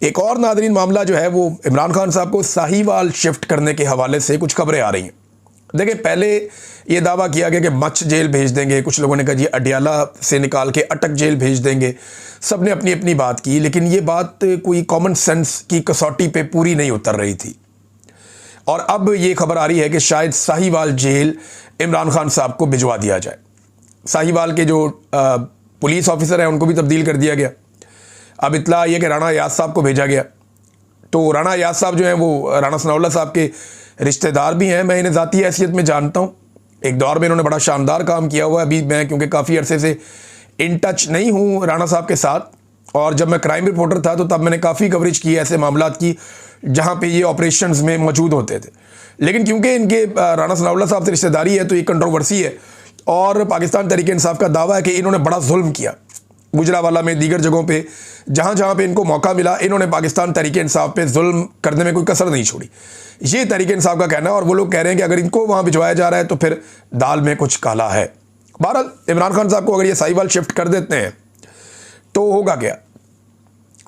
एक और नादरीन मामला जो है वो इमरान खान साहब को साहिवाल शिफ्ट करने के हवाले से कुछ खबरें आ रही हैं। देखिए, पहले ये दावा किया गया कि मच्छ जेल भेज देंगे, कुछ लोगों ने कहा जी अडियाला से निकाल के अटक जेल भेज देंगे। सब ने अपनी अपनी बात की, लेकिन ये बात कोई कॉमन सेंस की कसौटी पे पूरी नहीं उतर रही थी। और अब ये खबर आ रही है कि शायद साहिवाल जेल इमरान खान साहब को भिजवा दिया जाए। साहिवाल के जो पुलिस ऑफिसर हैं उनको भी तब्दील कर दिया गया। अब इतला ये कि राणा अयाज साहब को भेजा गया। तो राणा अयाज साहब जो हैं वो राणा सनाउल्लाह साहब के रिश्तेदार भी हैं। मैं इन्हें ज़ाती हैसियत में जानता हूँ। एक दौर में इन्होंने बड़ा शानदार काम किया हुआ है। अभी मैं क्योंकि काफ़ी अरसे से इन टच नहीं हूँ राणा साहब के साथ, और जब मैं क्राइम रिपोर्टर था तो तब मैंने काफ़ी कवरेज की ऐसे मामलात की जहाँ पे ये ऑपरेशंस में मौजूद होते थे। लेकिन क्योंकि इनके राणा सनाउल्लाह साहब से रिश्तेदारी है तो ये कंट्रोवर्सी है, और पाकिस्तान तहरीक इंसाफ का दावा है कि इन्होंने बड़ा जुल्म किया गुजरावाला में, दीगर जगहों पे जहाँ जहाँ पे इनको मौका मिला इन्होंने पाकिस्तान तहरीक इंसाफ पे जुल्म करने में कोई कसर नहीं छोड़ी। ये तहरीक इंसाफ का कहना है, और वो लोग कह रहे हैं कि अगर इनको वहाँ भिजवाया जा रहा है तो फिर दाल में कुछ काला है। बहरहाल इमरान खान साहब को अगर ये साहिवाल शिफ्ट कर देते हैं तो होगा क्या?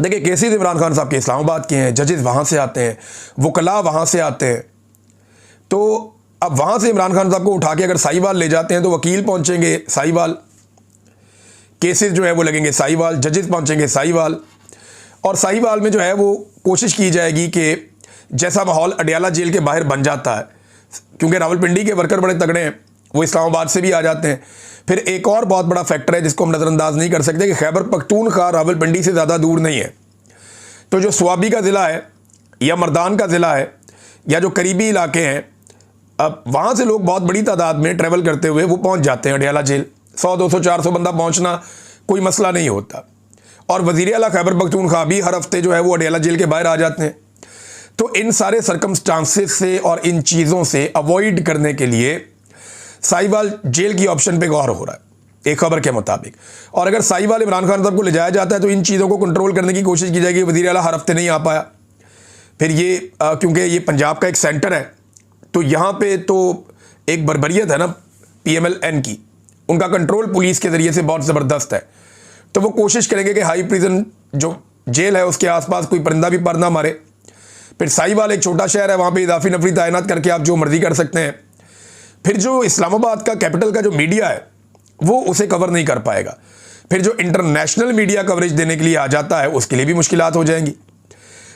देखिए, केसेस इमरान खान साहब के इस्लामाबाद के हैं, जजेस वहाँ से आते हैं, वकला वहाँ से आते हैं। तो अब वहाँ से इमरान खान साहब को उठा के अगर साहिवाल ले जाते हैं तो वकील पहुँचेंगे साहिवाल, केसेस जो है वो लगेंगे साहिवाल, जजेस पहुँचेंगे साहिवाल। और साहिवाल में जो है वो कोशिश की जाएगी कि जैसा माहौल अडियाला जेल के बाहर बन जाता है, क्योंकि रावलपिंडी के वर्कर बड़े तगड़े हैं, वो इस्लामाबाद से भी आ जाते हैं। फिर एक और बहुत बड़ा फैक्टर है जिसको हम नज़रअंदाज नहीं कर सकते कि खैबर पख्तूनख्वा रावलपिंडी से ज़्यादा दूर नहीं है। तो जो स्वाबी का ज़िला है या मर्दान का ज़िला है या जो करीबी इलाके हैं, अब वहाँ से लोग बहुत बड़ी तादाद में ट्रैवल करते हुए वो पहुँच जाते हैं अडियाला जेल। 100, 200, 400 बंदा पहुँचना कोई मसला नहीं होता। और वज़ीर आला खैबर पख्तूनख्वा भी हर हफ्ते जो है वो अडियाला जेल के बाहर आ जाते हैं। तो इन सारे सर्कमस्टांसेस से और इन चीज़ों से अवॉइड करने के लिए साहिवाल जेल की ऑप्शन पे गौर हो रहा है एक खबर के मुताबिक। और अगर साहिवाल इमरान खान साहब को ले जाया जाता है तो इन चीज़ों को कंट्रोल करने की कोशिश की जाएगी। वज़ीर आला हर हफ्ते नहीं आ पाया, फिर ये क्योंकि ये पंजाब का एक सेंटर है तो यहाँ पे तो एक बर्बरियत है ना PMLN की, उनका कंट्रोल पुलिस के ज़रिए से बहुत ज़बरदस्त है। तो वो कोशिश करेंगे कि हाई प्रिजन जो जेल है उसके आसपास कोई परिंदा भी पर ना मारे। फिर साहिवाल एक छोटा शहर है, वहाँ पे इजाफी नफरी तैनात करके आप जो मर्जी कर सकते हैं। फिर जो इस्लामाबाद का कैपिटल का जो मीडिया है वो उसे कवर नहीं कर पाएगा। फिर जो इंटरनेशनल मीडिया कवरेज देने के लिए आ जाता है उसके लिए भी मुश्किलात हो जाएंगी।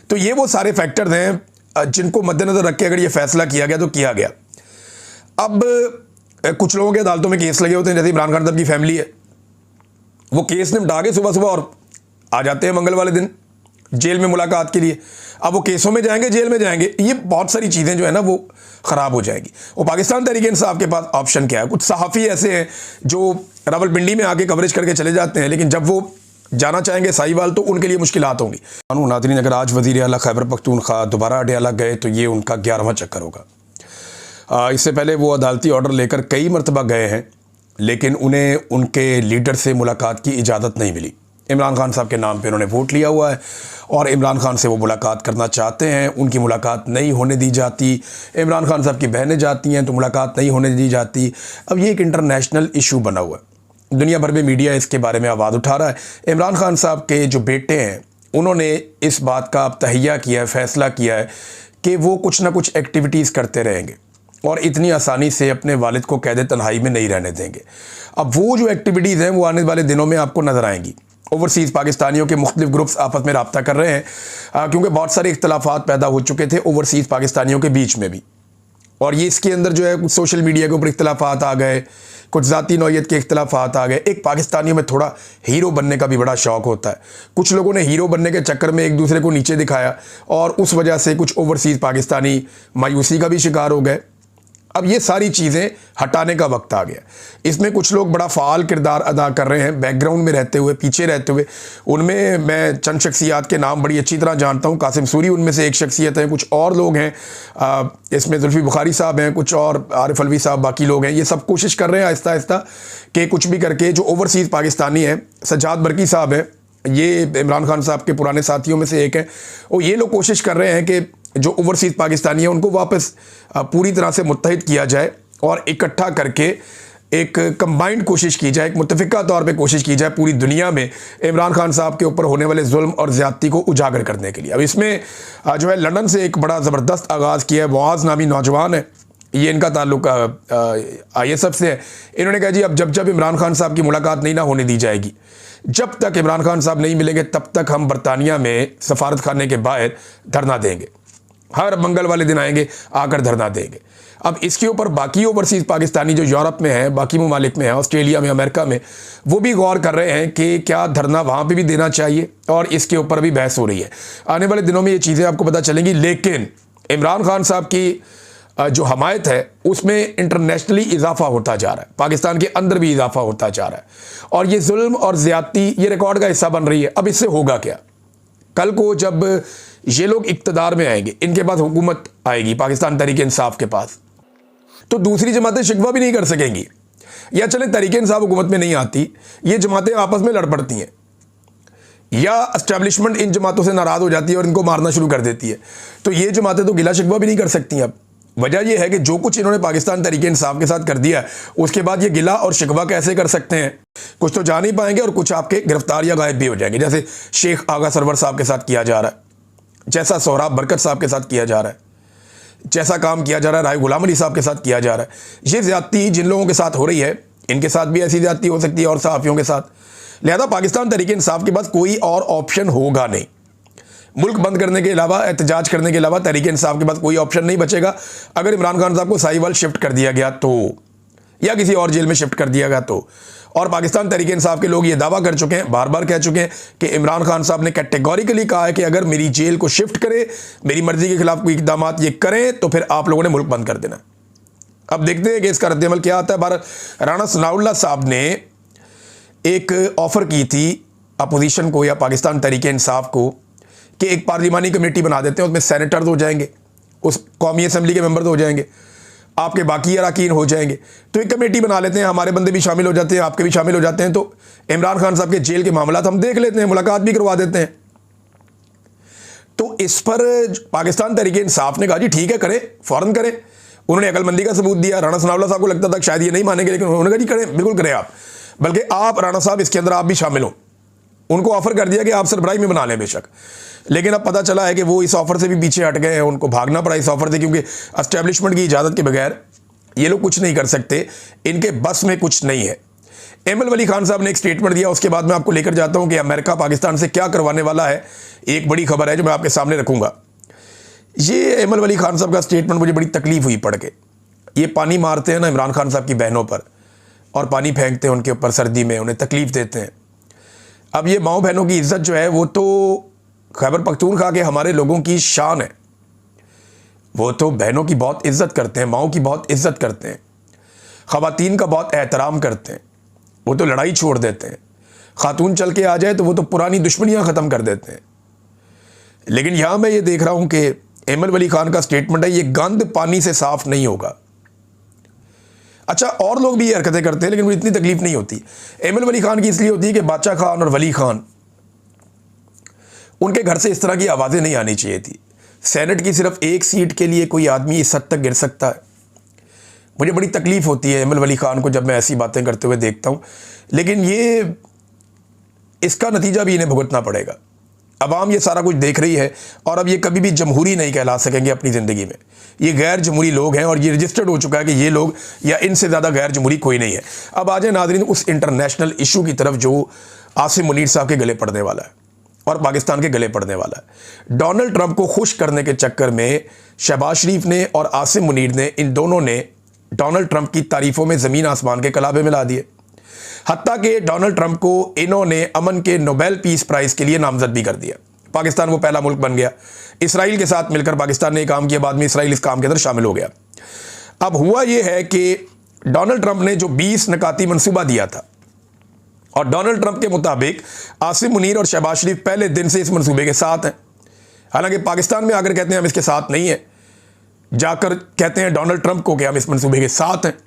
तो ये वो सारे फैक्टर्स हैं जिनको मद्देनज़र रख के अगर ये फैसला किया गया तो किया गया। अब कुछ लोगों के अदालतों में केस लगे होते हैं, जैसे इमरान खान साहब की फैमिली है, वो केस निपटा के सुबह सुबह और आ जाते हैं मंगल वाले दिन जेल में मुलाकात के लिए। अब वो केसों में जाएंगे, जेल में जाएंगे, ये बहुत सारी चीज़ें जो है ना वो ख़राब हो जाएंगी। वो पाकिस्तान तहरीक इंसाफ के पास ऑप्शन क्या है? कुछ सहाफ़ी ऐसे हैं जो रावलपिंडी में आके कवरेज करके चले जाते हैं, लेकिन जब वो जाना चाहेंगे साहिवाल तो उनके लिए मुश्किलात होंगी। नाज़रीन, अगर आज वज़ीर आला खैबर पख्तूनख्वा दोबारा अडियाला गए तो ये उनका 11वां चक्कर होगा। इससे पहले वो अदालती ऑर्डर लेकर कई मरतबा गए हैं, लेकिन उन्हें उनके लीडर से मुलाकात की इजाज़त नहीं मिली। इमरान खान साहब के नाम पे उन्होंने वोट लिया हुआ है और इमरान खान से वो मुलाकात करना चाहते हैं, उनकी मुलाकात नहीं होने दी जाती। इमरान खान साहब की बहनें जाती हैं तो मुलाकात नहीं होने दी जाती। अब ये एक इंटरनेशनल इशू बना हुआ है, दुनिया भर में मीडिया इसके बारे में आवाज़ उठा रहा है। इमरान खान साहब के जो बेटे हैं उन्होंने इस बात का अब तहैया किया है, फ़ैसला किया है कि वो कुछ ना कुछ एक्टिविटीज़ करते रहेंगे और इतनी आसानी से अपने वालिद को कैद तन्हाई में नहीं रहने देंगे। अब वो जो एक्टिविटीज़ हैं वो आने वाले दिनों में आपको नज़र आएंगी। ओवरसीज़ पाकिस्तानियों के मुख्तलिफ ग्रुप्स आपस में रब्ता कर रहे हैं, क्योंकि बहुत सारे इख्तलाफात पैदा हो चुके थे ओवरसीज़ पाकिस्तानियों के बीच में भी। और ये इसके अंदर जो है कुछ सोशल मीडिया के ऊपर इख्तलाफात आ गए, कुछ ज़ाती नौइयत के इख्तलाफात आ गए। एक पाकिस्तानियों में थोड़ा हीरो बनने का भी बड़ा शौक़ होता है। कुछ लोगों ने हीरो बनने के चक्कर में एक दूसरे को नीचे दिखाया और उस वजह से कुछ ओवरसीज़ पाकिस्तानी मायूसी का भी शिकार हो गए। अब ये सारी चीज़ें हटाने का वक्त आ गया। इसमें कुछ लोग बड़ा फ़ाल किरदार अदा कर रहे हैं, बैकग्राउंड में रहते हुए, पीछे रहते हुए। उनमें मैं चंद शख्सियात के नाम बड़ी अच्छी तरह जानता हूँ। कासिम सूरी उनमें से एक शख्सियत है, कुछ और लोग हैं, इसमें जुल्फ़ी बुखारी साहब हैं, कुछ और आरिफ अलवी साहब, बाकी लोग हैं। ये सब कोशिश कर रहे हैं आहिस्ता आहिस्ता कि कुछ भी करके जो ओवरसीज़ पाकिस्तानी हैं, सज्जाद बरकी साहब हैं, ये इमरान खान साहब के पुराने साथियों में से एक है, और ये लोग कोशिश कर रहे हैं कि जो ओवरसीज़ पाकिस्तानी हैं उनको वापस पूरी तरह से मुत्तहिद किया जाए और इकट्ठा करके एक कंबाइंड कोशिश की जाए, एक मुत्तफ़िका तौर पे कोशिश की जाए पूरी दुनिया में इमरान खान साहब के ऊपर होने वाले जुल्म और ज़्यादती को उजागर करने के लिए। अब इसमें जो है लंदन से एक बड़ा ज़बरदस्त आगाज़ किया है। मुआज़ नामी नौजवान है, ये इनका ताल्लुक ISF से है। इन्होंने कहा जी अब जब इमरान खान साहब की मुलाकात नहीं ना होने दी जाएगी, जब तक इमरान खान साहब नहीं मिलेंगे तब तक हम बरतानिया में सफारत खाने के बाहर धरना देंगे, हर मंगल वाले दिन आएंगे, आकर धरना देंगे। अब इसके ऊपर बाकी ओवरसीज़ पाकिस्तानी जो यूरोप में हैं, बाकी ममालिक में हैं, ऑस्ट्रेलिया में, अमेरिका में, वो भी गौर कर रहे हैं कि क्या धरना वहाँ पे भी देना चाहिए, और इसके ऊपर भी बहस हो रही है। आने वाले दिनों में ये चीज़ें आपको पता चलेंगी। लेकिन इमरान खान साहब की जो हमायत है उसमें इंटरनेशनली इजाफा होता जा रहा है, पाकिस्तान के अंदर भी इजाफा होता जा रहा है, और ये जुल्म और ज़्यादती ये रिकॉर्ड का हिस्सा बन रही है। अब इससे होगा क्या? कल को जब ये लोग इक़्तिदार में आएंगे, इनके पास हुकूमत आएगी पाकिस्तान तहरीक इंसाफ के पास, तो दूसरी जमातें शिकवा भी नहीं कर सकेंगी। या चले तहरीक इंसाफ हुकूमत में नहीं आती, ये जमातें आपस में लड़ पड़ती हैं, या एस्टेब्लिशमेंट इन जमातों से नाराज़ हो जाती है और इनको मारना शुरू कर देती है, तो ये जमातें तो गिला शिकवा भी नहीं कर सकती। अब वजह यह है कि जो कुछ इन्होंने पाकिस्तान तहरीक इंसाफ के साथ कर दिया है, उसके बाद ये गिला और शिकवा कैसे कर सकते हैं? कुछ तो जा नहीं पाएंगे और कुछ आपके गिरफ्तार या गायब भी हो जाएंगे, जैसे शेख आगा सरवर साहब के साथ किया जा रहा है, जैसा सोहराब बरकत साहब के साथ किया जा रहा है, जैसा काम किया जा रहा है राय गुलाम अली साहब के साथ किया जा रहा है। ये ज़्यादती जिन लोगों के साथ हो रही है, इनके साथ भी ऐसी ज़्यादती हो सकती है और सहाफ़ियों के साथ। लिहाजा पाकिस्तान तहरीक इंसाफ के पास कोई और ऑप्शन होगा नहीं। मुल्क बंद करने के अलावा, एहतजाज करने के अलावा तहरीक इंसाफ के पास कोई ऑप्शन नहीं बचेगा। अगर इमरान खान साहब को साहिवाल शिफ्ट कर दिया गया तो, या किसी और जेल में शिफ्ट कर दिया गया तो, और पाकिस्तान तहरीक इंसाफ के लोग ये दावा कर चुके हैं, बार बार कह चुके हैं कि इमरान खान साहब ने कैटेगोरिकली कहा है कि अगर मेरी जेल को शिफ्ट करे, मेरी मर्जी के खिलाफ कोई इकदाम ये करें, तो फिर आप लोगों ने मुल्क बंद कर देना। अब देखते हैं कि इसका रद्दअमल क्या आता है। भारत राणा सनाउल्लाह साहब ने एक ऑफ़र की थी अपोजिशन को या पाकिस्तान तहरीक इंसाफ को कि एक पार्लिमानी कमेटी बना देते हैं, उसमें सेनेटर्स हो जाएंगे, उस कौमी असम्बली के मेंबर्स हो जाएंगे, आपके बाकी अरकान हो जाएंगे, तो एक कमेटी बना लेते हैं, हमारे बंदे भी शामिल हो जाते हैं, आपके भी शामिल हो जाते हैं, तो इमरान खान साहब के जेल के मामला हम देख लेते हैं, मुलाकात भी करवा देते हैं। तो इस पर पाकिस्तान तहरीक इंसाफ ने कहा जी ठीक है, करें, फ़ौरन करें। उन्होंने अकलमंदी का सबूत दिया। राणा सनाउल्लाह साहब को लगता था शायद ये नहीं मानेंगे, लेकिन उन्होंने कहा जी करें, बिल्कुल करें आप, बल्कि आप राणा साहब इसके अंदर आप भी शामिल हो। उनको ऑफ़र कर दिया कि आप सरबराही में बना लें बेशक, लेकिन अब पता चला है कि वो इस ऑफ़र से भी पीछे हट गए हैं, उनको भागना पड़ा इस ऑफ़र से, क्योंकि एस्टेब्लिशमेंट की इजाज़त के बगैर ये लोग कुछ नहीं कर सकते, इनके बस में कुछ नहीं है। एमएल वली खान साहब ने एक स्टेटमेंट दिया, उसके बाद मैं आपको लेकर जाता हूं कि अमेरिका पाकिस्तान से क्या करवाने वाला है। एक बड़ी खबर है जो मैं आपके सामने रखूंगा। ये एमएल वली खान साहब का स्टेटमेंट मुझे बड़ी तकलीफ हुई पढ़ के। ये पानी मारते हैं ना इमरान खान साहब की बहनों पर, और पानी फेंकते हैं उनके ऊपर सर्दी में, उन्हें तकलीफ़ देते हैं। अब ये माओ बहनों की इज्जत जो है वो तो खैबर पख्तूनख्वा के हमारे लोगों की शान है, वो तो बहनों की बहुत इज्जत करते हैं, माओ की बहुत इज्जत करते हैं, ख़वातीन का बहुत एहतराम करते हैं, वो तो लड़ाई छोड़ देते हैं। खातून चल के आ जाए तो वो तो पुरानी दुश्मनियां ख़त्म कर देते हैं। लेकिन यहाँ मैं ये देख रहा हूँ कि एमएल वली खान का स्टेटमेंट है, ये गंद पानी से साफ़ नहीं होगा। अच्छा, और लोग भी ये हरकतें करते हैं, लेकिन मुझे इतनी तकलीफ नहीं होती। एमएल वली खान की इसलिए होती है कि बादशाह खान और वली खान, उनके घर से इस तरह की आवाज़ें नहीं आनी चाहिए थी। सेनेट की सिर्फ एक सीट के लिए कोई आदमी इस हद तक गिर सकता है। मुझे बड़ी तकलीफ़ होती है एमएल वली खान को जब मैं ऐसी बातें करते हुए देखता हूँ, लेकिन ये इसका नतीजा भी इन्हें भुगतना पड़ेगा। अवाम ये सारा कुछ देख रही है, और अब ये कभी भी जमहूरी नहीं कहला सकेंगे अपनी ज़िंदगी में। ये गैर जमहूरी लोग हैं, और ये रजिस्टर्ड हो चुका है कि ये लोग या इनसे ज़्यादा गैर जमहूरी कोई नहीं है। अब आ जाए नाज़रीन उस इंटरनेशनल इशू की तरफ जो आसिम मुनीर साहब के गले पड़ने वाला है और पाकिस्तान के गले पड़ने वाला है। डोनाल्ड ट्रंप को खुश करने के चक्कर में शहबाज शरीफ ने और आसिम मुनीर ने, इन दोनों ने डोनाल्ड ट्रंप की तारीफ़ों में ज़मीन आसमान के कलाबे मिला दिए। हत्ता कि डोनाल्ड ट्रंप को इन्होंने अमन के नोबेल पीस प्राइज़ के लिए नामजद भी कर दिया। पाकिस्तान वो पहला मुल्क बन गया। इसराइल के साथ मिलकर पाकिस्तान ने काम किया, बाद में इसराइल इस काम के अंदर शामिल हो गया। अब हुआ ये है कि डोनाल्ड ट्रंप ने जो 20 नकाती मंसूबा दिया था, और डोनाल्ड ट्रंप के मुताबिक आसिम मुनीर और शहबाज शरीफ पहले दिन से इस मंसूबे के साथ हैं। हालांकि पाकिस्तान में आकर कहते हैं हम इसके साथ नहीं हैं, जाकर कहते हैं डोनाल्ड ट्रंप को कि हम इस मंसूबे के साथ हैं।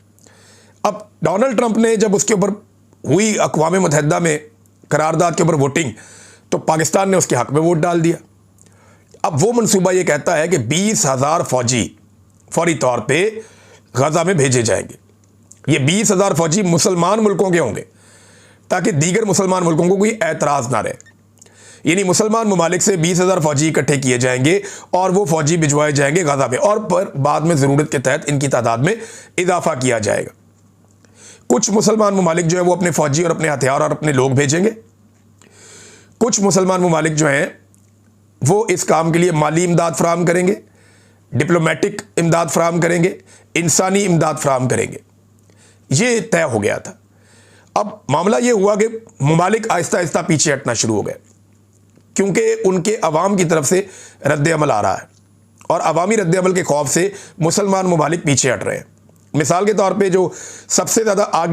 अब डोनाल्ड ट्रंप ने जब उसके ऊपर हुई अक़वाम मुत्तहिदा में करारदाद के ऊपर वोटिंग, तो पाकिस्तान ने उसके हक़ में वोट डाल दिया। अब वो मंसूबा ये कहता है कि 20,000 फ़ौजी फौरी तौर पे गज़ा में भेजे जाएंगे। ये 20,000 फौजी मुसलमान मुल्कों के होंगे ताकि दीगर मुसलमान मुल्कों को कोई एतराज़ ना रहे। यानी मुसलमान ममालिक से 20,000 फौजी इकट्ठे किए जाएंगे और वो फौजी भिजवाए जाएंगे गाज़ा पे, और पर बाद में ज़रूरत के तहत इनकी तादाद में इजाफा किया जाएगा। कुछ मुसलमान ममालिक जो है वो अपने फौजी और अपने हथियार और अपने लोग भेजेंगे। कुछ मुसलमान ममालिक जो हैं वो इस काम के लिए माली इमदाद फराहम करेंगे, डिप्लोमेटिक इमदाद फराहम करेंगे, इंसानी इमदाद फराहम करेंगे। ये तय हो गया था। अब मामला ये हुआ कि ममालिक आहिस्ता आहिस्ता पीछे हटना शुरू हो गए, क्योंकि उनके अवाम की तरफ से रद्द अमल आ रहा है और अवामी रद्द अमल के खौफ से मुसलमान ममालिक पीछे हट रहे हैं। मिसाल के तौर पे जो सबसे ज़्यादा आगे